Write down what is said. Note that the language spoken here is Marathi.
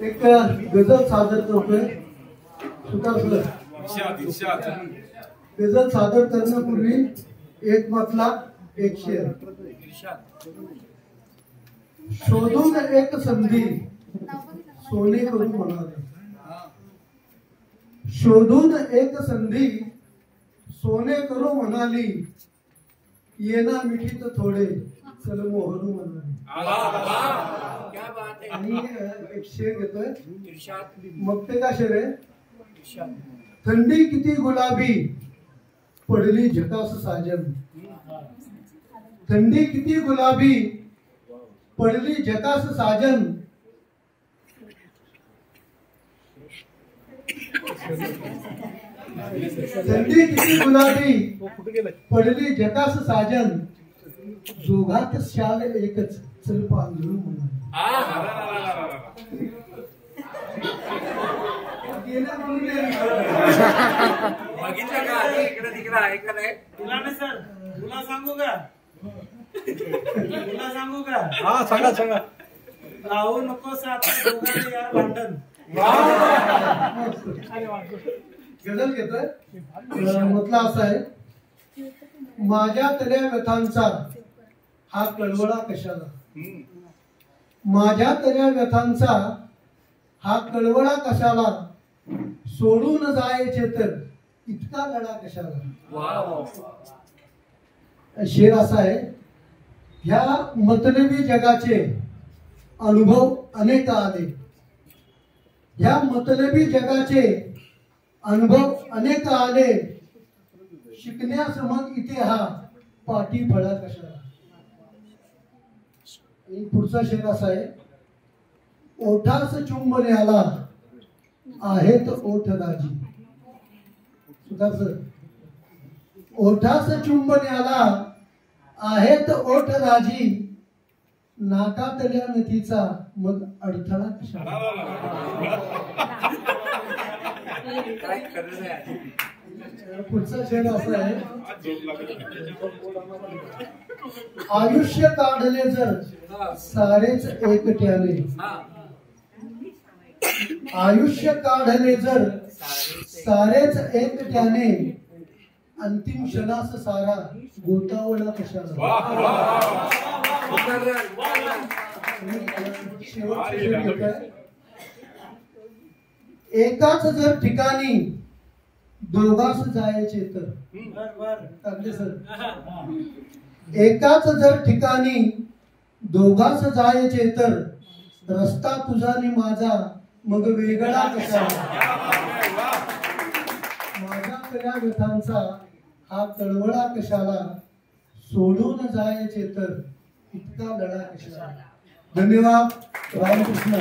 एक गजल सादर करतोय सुतार गजल सादर करण्यापूर्वी एक मतला एक शेर शोधून एक संधी सोने करून म्हणाले शोधून एक संधी सोने करू म्हणाली येना मिठीत थोडे चल मोहरू म्हणाले आणि एक शेर घेतोय मग ते का शेर आहे थंडी किती गुलाबी पडली झकास साजन थंडी किती गुलाबी पडली झकास साजन थंडी किती गुलाबी पडली झकास साजन दोघात शाल एकच चल पांघरू म्हणा बघितलं का इकडे तिकडे आहे का नाही तुला ना सर तुला सांगू का तुला सांगू का हा सांगा सांगा लावू नको साथ दोघांचे यार भांडण गजल घेतोय म्हटलं असं आहे माझ्या तऱ्या व्यथांचा हा कळवळा कशाला माझ्या तऱ्या व्यथांचा हा कळवळा कशाला सोडून जायचे तर इतका लढा कशाला शेर असा आहे ह्या मतलबी जगाचे अनुभव अनेक आले ह्या मतलबी जगाचे अनुभव अनेक आले शिकण्यास मग इथे हा पाठी फळा कशाला पुढचा शेर असा आहे ओठास चुंबण्याला आहेत ओठ राजी सुधार सर ओठास चुंबण्याला आहेत ओठ राजी नाकातल्या नथीचा मग अडथळा कशाला पुढचा शेर असा आहे आयुष्य काढले जर सारेच एकट्याने आयुष्य काढले जर सारेच एकट्याने अंतिम क्षणास सारा गोतावळा कशाला एकाच जर ठिकाणी दोघास जायचे तर सर एकाच जर ठिकाणी दोघास जायचे तर रस्ता तुझा आणि माझा मग वेगळा कशाला माझ्या तऱ्या व्यथांचा हा कळवळा कशाला सोडून जायचे तर इतका लढा कशाला धन्यवाद रामकृष्ण